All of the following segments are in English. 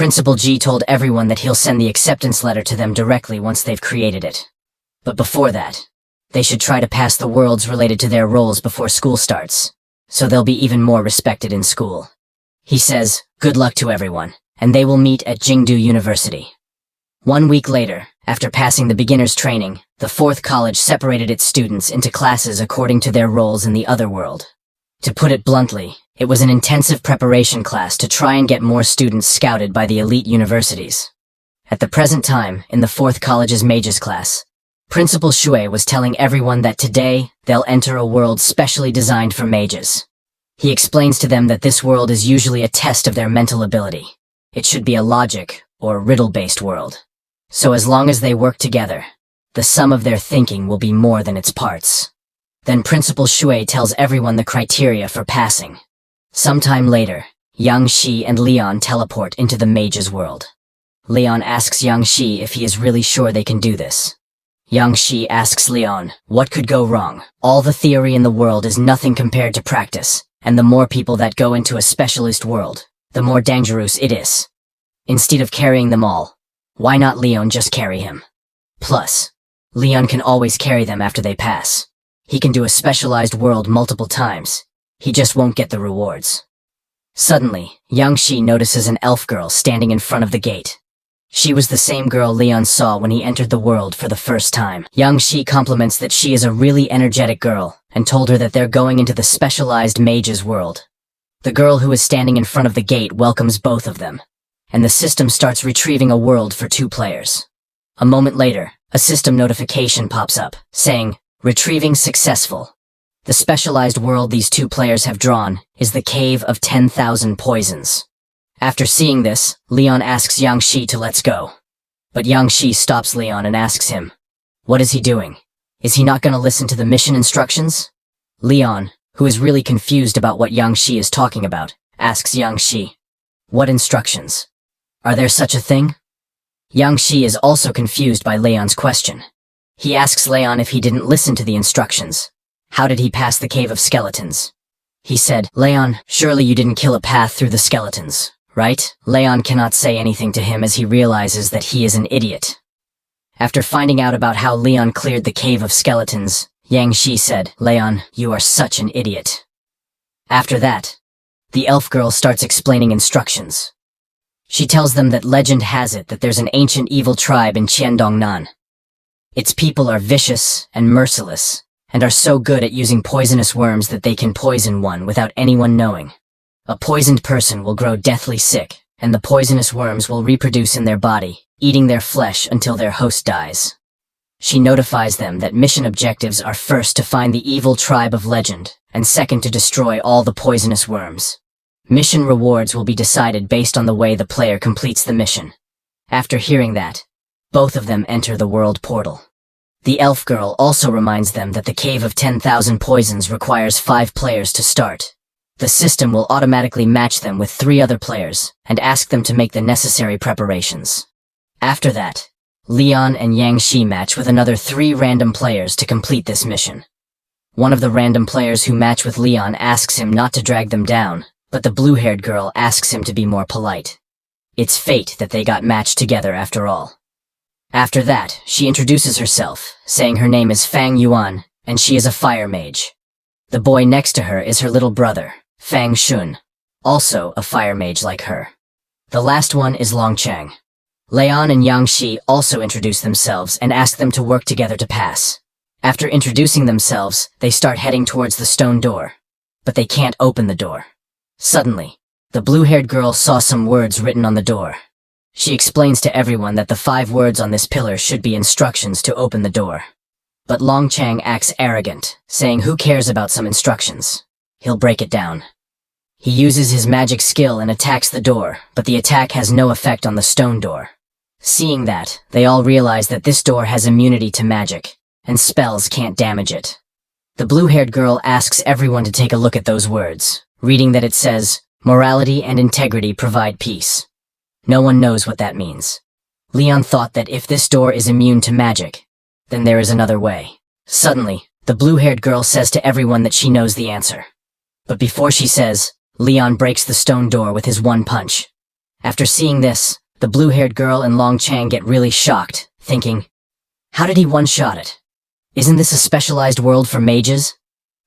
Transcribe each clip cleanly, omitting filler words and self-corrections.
Principal G told everyone that he'll send the acceptance letter to them directly once they've created it. But before that, they should try to pass the worlds related to their roles before school starts, so they'll be even more respected in school. He says, good luck to everyone, and they will meet at Jingdu University. 1 week later, after passing the beginner's training, the 4th college separated its students into classes according to their roles in the other world. To put it bluntly, it was an intensive preparation class to try and get more students scouted by the elite universities. At the present time, in the 4th college's mages class, Principal Shui was telling everyone that today, they'll enter a world specially designed for mages. He explains to them that this world is usually a test of their mental ability. It should be a logic, or riddle-based world. So as long as they work together, the sum of their thinking will be more than its parts. Then Principal Shui tells everyone the criteria for passing. Sometime later, Yang Shi and Leon teleport into the mage's world. Leon asks Yang Shi if he is really sure they can do this. Yang Shi asks Leon, what could go wrong? All the theory in the world is nothing compared to practice, and the more people that go into a specialist world, the more dangerous it is. Instead of carrying them all, why not Leon just carry him? Plus, Leon can always carry them after they pass. He can do a specialized world multiple times. He just won't get the rewards. Suddenly, Yang Shi notices an elf girl standing in front of the gate. She was the same girl Leon saw when he entered the world for the first time. Yang Shi compliments that she is a really energetic girl, and told her that they're going into the specialized mage's world. The girl who is standing in front of the gate welcomes both of them, and the system starts retrieving a world for 2 players. A moment later, a system notification pops up, saying, retrieving successful. The specialized world these 2 players have drawn is the Cave of 10,000 Poisons. After seeing this, Leon asks Yang Shi to let's go. But Yang Shi stops Leon and asks him, what is he doing? Is he not going to listen to the mission instructions? Leon, who is really confused about what Yang Shi is talking about, asks Yang Shi, what instructions? Are there such a thing? Yang Shi is also confused by Leon's question. He asks Leon if he didn't listen to the instructions. How did he pass the Cave of Skeletons? He said, Leon, surely you didn't kill a path through the skeletons, right? Leon cannot say anything to him as he realizes that he is an idiot. After finding out about how Leon cleared the Cave of Skeletons, Yang Shi said, Leon, you are such an idiot. After that, the elf girl starts explaining instructions. She tells them that legend has it that there's an ancient evil tribe in Qiandongnan. Its people are vicious and merciless, and are so good at using poisonous worms that they can poison one without anyone knowing. A poisoned person will grow deathly sick, and the poisonous worms will reproduce in their body, eating their flesh until their host dies. She notifies them that mission objectives are first to find the evil tribe of legend, and second to destroy all the poisonous worms. Mission rewards will be decided based on the way the player completes the mission. After hearing that, both of them enter the world portal. The elf girl also reminds them that the Cave of 10,000 Poisons requires 5 players to start. The system will automatically match them with 3 other players, and ask them to make the necessary preparations. After that, Leon and Yang Shi match with another 3 random players to complete this mission. One of the random players who match with Leon asks him not to drag them down, but the blue-haired girl asks him to be more polite. It's fate that they got matched together after all. After that, she introduces herself, saying her name is Fang Yuan, and she is a fire mage. The boy next to her is her little brother, Fang Shun, also a fire mage like her. The last one is Long Chang. Leon and Yang Shi also introduce themselves and ask them to work together to pass. After introducing themselves, they start heading towards the stone door. But they can't open the door. Suddenly, the blue-haired girl saw some words written on the door. She explains to everyone that the 5 words on this pillar should be instructions to open the door. But Long Chang acts arrogant, saying who cares about some instructions? He'll break it down. He uses his magic skill and attacks the door, but the attack has no effect on the stone door. Seeing that, they all realize that this door has immunity to magic, and spells can't damage it. The blue-haired girl asks everyone to take a look at those words, reading that it says, morality and integrity provide peace. No one knows what that means. Leon thought that if this door is immune to magic, then there is another way. Suddenly, the blue-haired girl says to everyone that she knows the answer. But before she says, Leon breaks the stone door with his one punch. After seeing this, the blue-haired girl and Long Chang get really shocked, thinking, how did he one-shot it? Isn't this a specialized world for mages?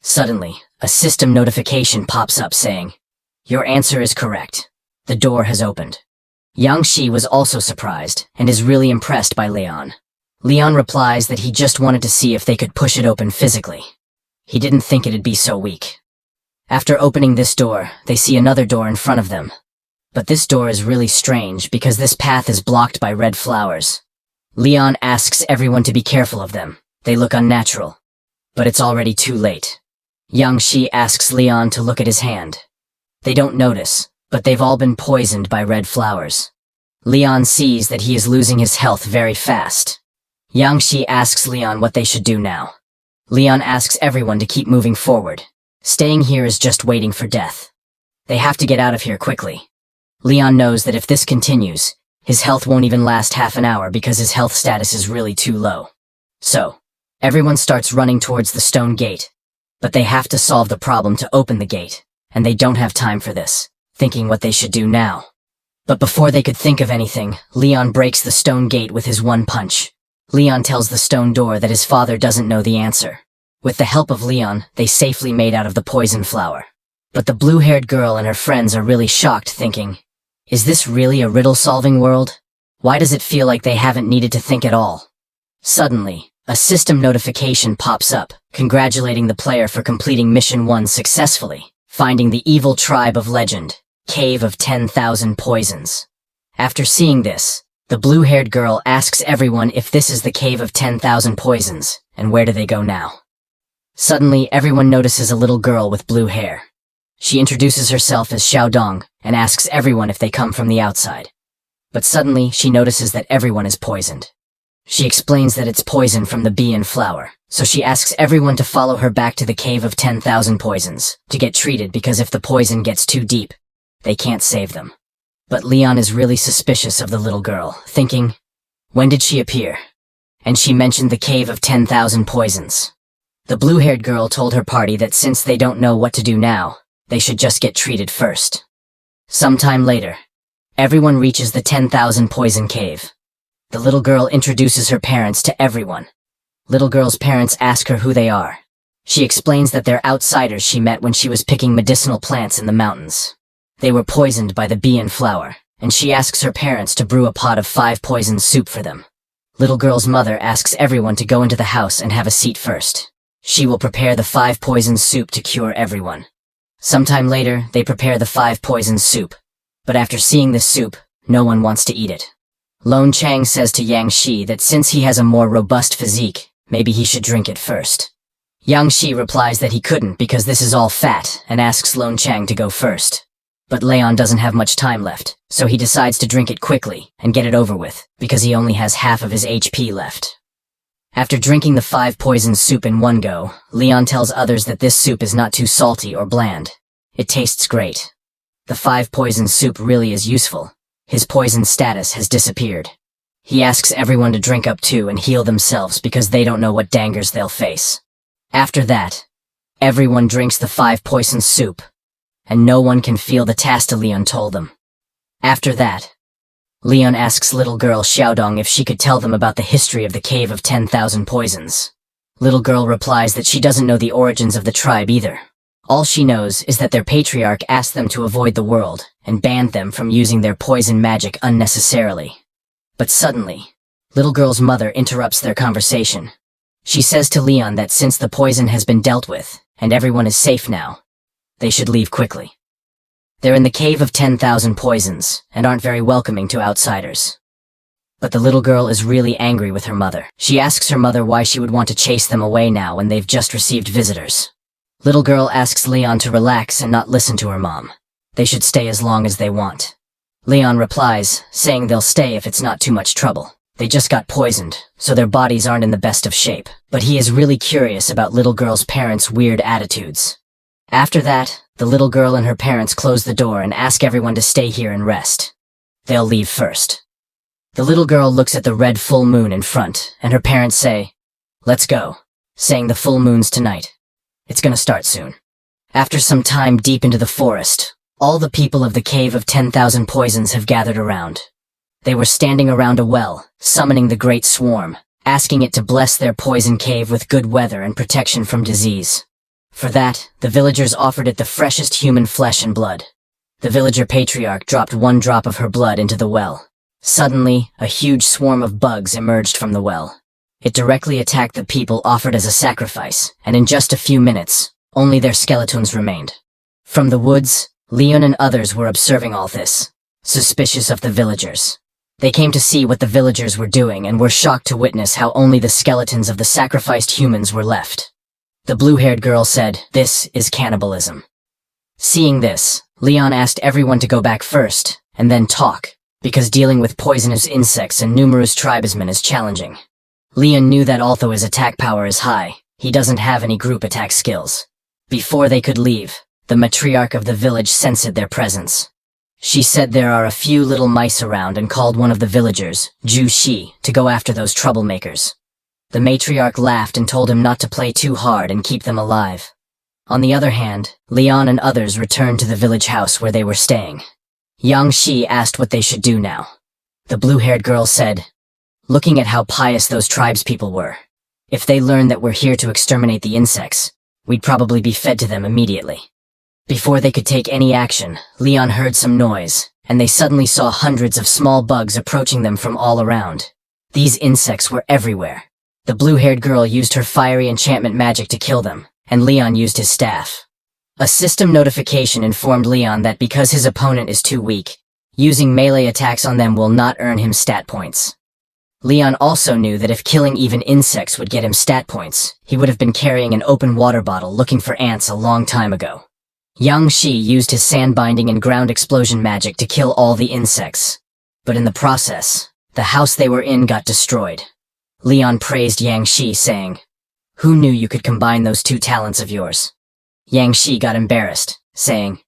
Suddenly, a system notification pops up saying, your answer is correct. The door has opened. Yang Shi was also surprised and is really impressed by Leon. Leon replies that he just wanted to see if they could push it open physically. He didn't think it'd be so weak. After opening this door, they see another door in front of them. But this door is really strange because this path is blocked by red flowers. Leon asks everyone to be careful of them. They look unnatural. But it's already too late. Yang Shi asks Leon to look at his hand. They don't notice, but they've all been poisoned by red flowers. Leon sees that he is losing his health very fast. Yang Shi asks Leon what they should do now. Leon asks everyone to keep moving forward. Staying here is just waiting for death. They have to get out of here quickly. Leon knows that if this continues, his health won't even last half an hour because his health status is really too low. So, everyone starts running towards the stone gate. But they have to solve the problem to open the gate, and they don't have time for this, thinking what they should do now. But before they could think of anything, Leon breaks the stone gate with his one punch. Leon tells the stone door that his father doesn't know the answer. With the help of Leon, they safely made out of the poison flower. But the blue-haired girl and her friends are really shocked, thinking, is this really a riddle-solving world? Why does it feel like they haven't needed to think at all? Suddenly, a system notification pops up, congratulating the player for completing Mission 1 successfully, finding the evil tribe of legend, Cave of 10,000 Poisons. After seeing this, the blue-haired girl asks everyone if this is the Cave of 10,000 Poisons, and where do they go now? Suddenly, everyone notices a little girl with blue hair. She introduces herself as Xiaodong and asks everyone if they come from the outside. But suddenly, she notices that everyone is poisoned. She explains that it's poison from the bee and flower, so she asks everyone to follow her back to the Cave of 10,000 Poisons to get treated because if the poison gets too deep, they can't save them. But Leon is really suspicious of the little girl, thinking, when did she appear? And she mentioned the Cave of 10,000 Poisons. The blue-haired girl told her party that since they don't know what to do now, they should just get treated first. Sometime later, everyone reaches the 10,000 Poison Cave. The little girl introduces her parents to everyone. Little girl's parents ask her who they are. She explains that they're outsiders she met when she was picking medicinal plants in the mountains. They were poisoned by the bee and flower, and she asks her parents to brew a pot of 5 poison soup for them. Little girl's mother asks everyone to go into the house and have a seat first. She will prepare the 5 poison soup to cure everyone. Sometime later, they prepare the 5 poison soup. But after seeing this soup, no one wants to eat it. Lone Chang says to Yang Shi that since he has a more robust physique, maybe he should drink it first. Yang Shi replies that he couldn't because this is all fat and asks Lone Chang to go first. But Leon doesn't have much time left, so he decides to drink it quickly and get it over with because he only has half of his HP left. After drinking the 5 poison soup in one go, Leon tells others that this soup is not too salty or bland. It tastes great. The 5 poison soup really is useful. His poison status has disappeared. He asks everyone to drink up too and heal themselves because they don't know what dangers they'll face. After that, everyone drinks the 5 poison soup, and no one can feel the taste Leon told them. After that, Leon asks little girl Xiaodong if she could tell them about the history of the Cave of 10,000 Poisons. Little girl replies that she doesn't know the origins of the tribe either. All she knows is that their patriarch asked them to avoid the world and banned them from using their poison magic unnecessarily. But suddenly, little girl's mother interrupts their conversation. She says to Leon that since the poison has been dealt with and everyone is safe now, they should leave quickly. They're in the Cave of 10,000 Poisons and aren't very welcoming to outsiders. But the little girl is really angry with her mother. She asks her mother why she would want to chase them away now when they've just received visitors. Little girl asks Leon to relax and not listen to her mom. They should stay as long as they want. Leon replies, saying they'll stay if it's not too much trouble. They just got poisoned, so their bodies aren't in the best of shape. But he is really curious about little girl's parents' weird attitudes. After that, the little girl and her parents close the door and ask everyone to stay here and rest. They'll leave first. The little girl looks at the red full moon in front, and her parents say, "Let's go," saying the full moon's tonight. It's gonna start soon. After some time deep into the forest, All the people of the Cave of 10,000 Poisons have gathered around. They were standing around a well, summoning the Great Swarm, asking it to bless their poison cave with good weather and protection from disease. For that, the villagers offered it the freshest human flesh and blood. The villager patriarch dropped 1 drop of her blood into the well. Suddenly, a huge swarm of bugs emerged from the well. It directly attacked the people offered as a sacrifice, and in just a few minutes, only their skeletons remained. From the woods, Leon and others were observing all this, suspicious of the villagers. They came to see what the villagers were doing and were shocked to witness how only the skeletons of the sacrificed humans were left. The blue-haired girl said, "This is cannibalism." Seeing this, Leon asked everyone to go back first, and then talk, because dealing with poisonous insects and numerous tribesmen is challenging. Leon knew that although his attack power is high, he doesn't have any group attack skills. Before they could leave, the matriarch of the village sensed their presence. She said there are a few little mice around and called one of the villagers, Ju Shi, to go after those troublemakers. The matriarch laughed and told him not to play too hard and keep them alive. On the other hand, Leon and others returned to the village house where they were staying. Yang Shi asked what they should do now. The blue-haired girl said, "Looking at how pious those tribespeople were, if they learned that we're here to exterminate the insects, we'd probably be fed to them immediately." Before they could take any action, Leon heard some noise, and they suddenly saw hundreds of small bugs approaching them from all around. These insects were everywhere. The blue-haired girl used her fiery enchantment magic to kill them, and Leon used his staff. A system notification informed Leon that because his opponent is too weak, using melee attacks on them will not earn him stat points. Leon also knew that if killing even insects would get him stat points, he would have been carrying an open water bottle looking for ants a long time ago. Yang Shi used his sand binding and ground explosion magic to kill all the insects. But in the process, the house they were in got destroyed. Leon praised Yang Shi, saying, "Who knew you could combine those 2 talents of yours?" Yang Shi got embarrassed, saying,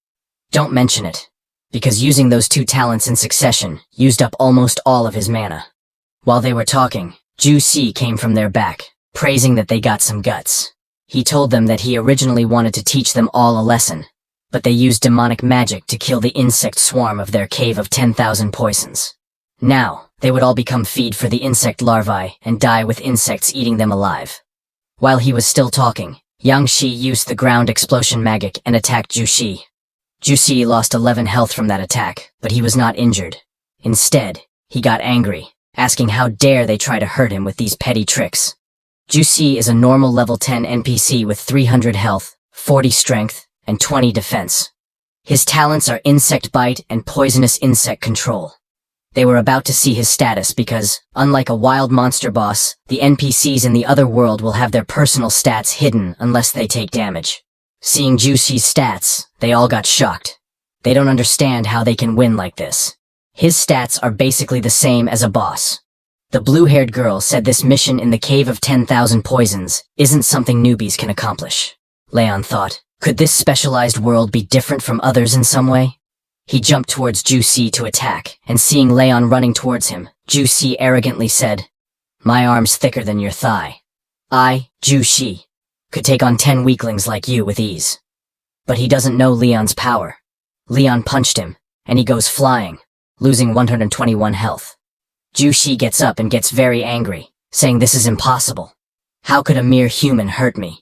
"Don't mention it," because using those 2 talents in succession used up almost all of his mana. While they were talking, Ju Si came from their back, praising that they got some guts. He told them that he originally wanted to teach them all a lesson, but they used demonic magic to kill the insect swarm of their Cave of 10,000 Poisons. Now, they would all become feed for the insect larvae and die with insects eating them alive. While he was still talking, Yang Shi used the ground explosion magic and attacked Ju Shi. Ju Shi lost 11 health from that attack, but he was not injured. Instead, he got angry, asking how dare they try to hurt him with these petty tricks. Ju Shi is a normal level 10 NPC with 300 health, 40 strength, and 20 defense. His talents are insect bite and poisonous insect control. They were about to see his status because, unlike a wild monster boss, the NPCs in the other world will have their personal stats hidden unless they take damage. Seeing Ju Shi's stats, they all got shocked. They don't understand how they can win like this. His stats are basically the same as a boss. The blue-haired girl said this mission in the Cave of 10,000 Poisons isn't something newbies can accomplish. Leon thought, could this specialized world be different from others in some way? He jumped towards Ju Si to attack, and seeing Leon running towards him, Ju Si arrogantly said, "My arm's thicker than your thigh. I, Ju Si, could take on 10 weaklings like you with ease." But he doesn't know Leon's power. Leon punched him, and he goes flying, losing 121 health. Ju Si gets up and gets very angry, saying this is impossible. How could a mere human hurt me?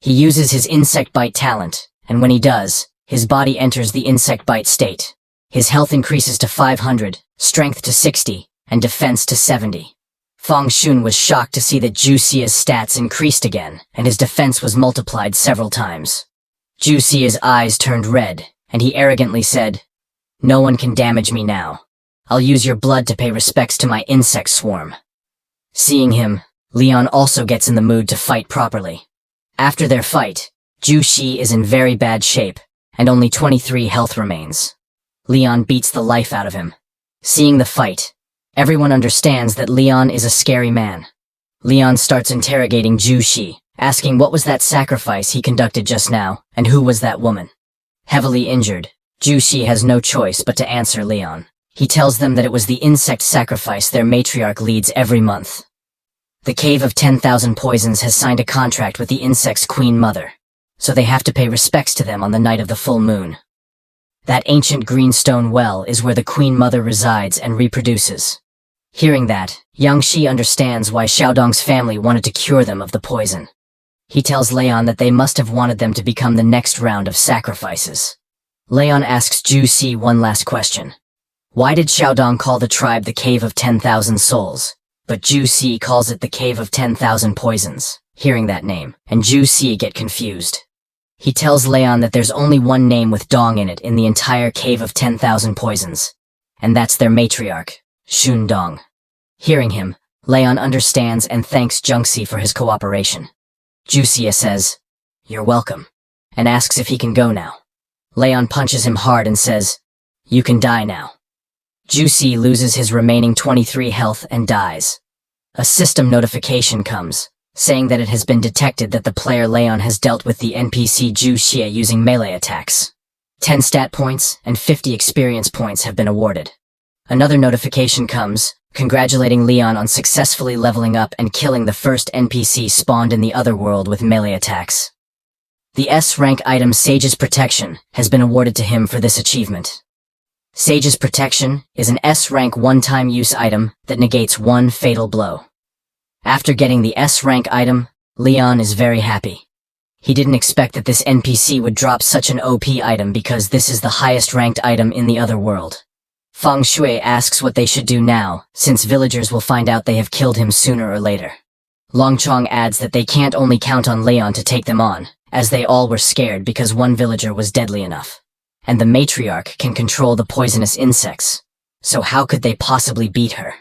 He uses his insect bite talent, and when he does, his body enters the insect bite state. His health increases to 500, strength to 60, and defense to 70. Feng Shun was shocked to see that Ju Si's stats increased again, and his defense was multiplied several times. Ju Si's eyes turned red, and he arrogantly said, "No one can damage me now. I'll use your blood to pay respects to my insect swarm." Seeing him, Leon also gets in the mood to fight properly. After their fight, Ju Si is in very bad shape, and only 23 health remains. Leon beats the life out of him. Seeing the fight, everyone understands that Leon is a scary man. Leon starts interrogating Ju Si, asking what was that sacrifice he conducted just now, and who was that woman. Heavily injured, Ju Si has no choice but to answer Leon. He tells them that it was the insect sacrifice their matriarch leads every month. The Cave of 10,000 Poisons has signed a contract with the insect's queen mother, so they have to pay respects to them on the night of the full moon. That ancient greenstone well is where the Queen Mother resides and reproduces. Hearing that, Yang Shi understands why Xiaodong's family wanted to cure them of the poison. He tells Leon that they must have wanted them to become the next round of sacrifices. Leon asks Zhu Si one last question. Why did Xiaodong call the tribe the Cave of 10,000 Souls, but Zhu Si calls it the Cave of 10,000 Poisons? Hearing that name, and Zhu Si get confused. He tells Leon that there's only one name with Dong in it in the entire Cave of 10,000 Poisons, and that's their matriarch, Xun Dong. Hearing him, Leon understands and thanks Jiangxi for his cooperation. Juxia says, "You're welcome," and asks if he can go now. Leon punches him hard and says, "You can die now." Juxi loses his remaining 23 health and dies. A system notification comes, saying that it has been detected that the player Leon has dealt with the NPC Zhu Xie using melee attacks. 10 stat points and 50 experience points have been awarded. Another notification comes, congratulating Leon on successfully leveling up and killing the first NPC spawned in the other world with melee attacks. The S-rank item Sage's Protection has been awarded to him for this achievement. Sage's Protection is an S-rank one-time use item that negates one fatal blow. After getting the S-rank item, Leon is very happy. He didn't expect that this NPC would drop such an OP item because this is the highest ranked item in the other world. Feng Shui asks what they should do now, since villagers will find out they have killed him sooner or later. Longchong adds that they can't only count on Leon to take them on, as they all were scared because one villager was deadly enough. And the matriarch can control the poisonous insects, so how could they possibly beat her?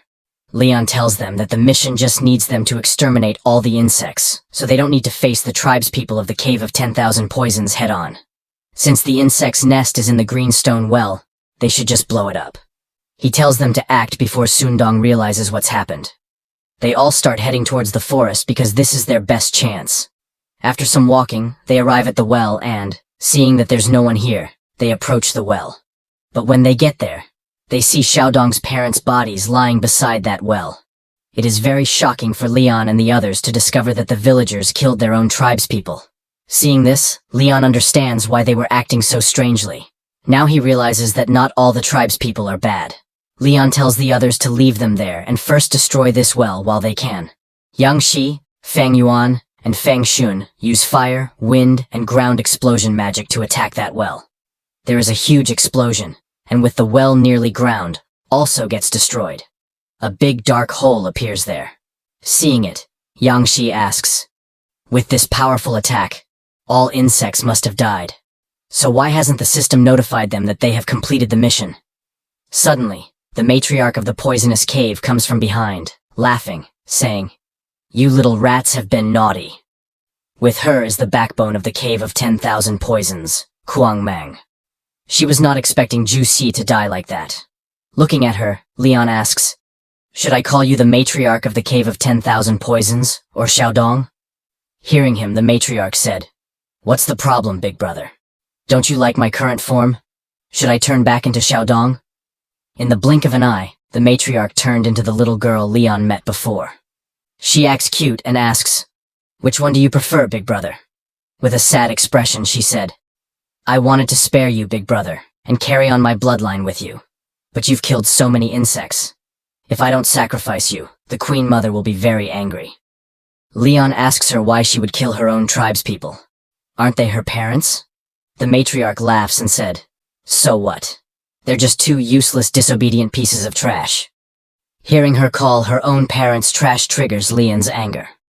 Leon tells them that the mission just needs them to exterminate all the insects, so they don't need to face the tribespeople of the Cave of 10,000 Poisons head-on. Since the insect's nest is in the greenstone well, they should just blow it up. He tells them to act before Sundong realizes what's happened. They all start heading towards the forest because this is their best chance. After some walking, they arrive at the well and, seeing that there's no one here, they approach the well. But when they get there, they see Xiaodong's parents' bodies lying beside that well. It is very shocking for Leon and the others to discover that the villagers killed their own tribespeople. Seeing this, Leon understands why they were acting so strangely. Now he realizes that not all the tribespeople are bad. Leon tells the others to leave them there and first destroy this well while they can. Yang Shi, Feng Yuan, and Feng Xun use fire, wind, and ground explosion magic to attack that well. There is a huge explosion, and with the well nearly ground, also gets destroyed. A big dark hole appears there. Seeing it, Yang Shi asks, "With this powerful attack, all insects must have died. So why hasn't the system notified them that they have completed the mission?" Suddenly, the matriarch of the poisonous cave comes from behind, laughing, saying, "You little rats have been naughty." With her is the backbone of the Cave of 10,000 Poisons, Kuang Mang. She was not expecting Zhu Si to die like that. Looking at her, Leon asks, "Should I call you the matriarch of the Cave of 10,000 Poisons, or Xiaodong?" Hearing him, the matriarch said, "What's the problem, big brother? Don't you like my current form? Should I turn back into Xiaodong?" In the blink of an eye, the matriarch turned into the little girl Leon met before. She acts cute and asks, "Which one do you prefer, big brother?" With a sad expression, she said, "I wanted to spare you, big brother, and carry on my bloodline with you. But you've killed so many insects. If I don't sacrifice you, the Queen Mother will be very angry." Leon asks her why she would kill her own tribespeople. Aren't they her parents? The matriarch laughs and said, "So what? They're just two useless, disobedient pieces of trash." Hearing her call her own parents trash triggers Leon's anger.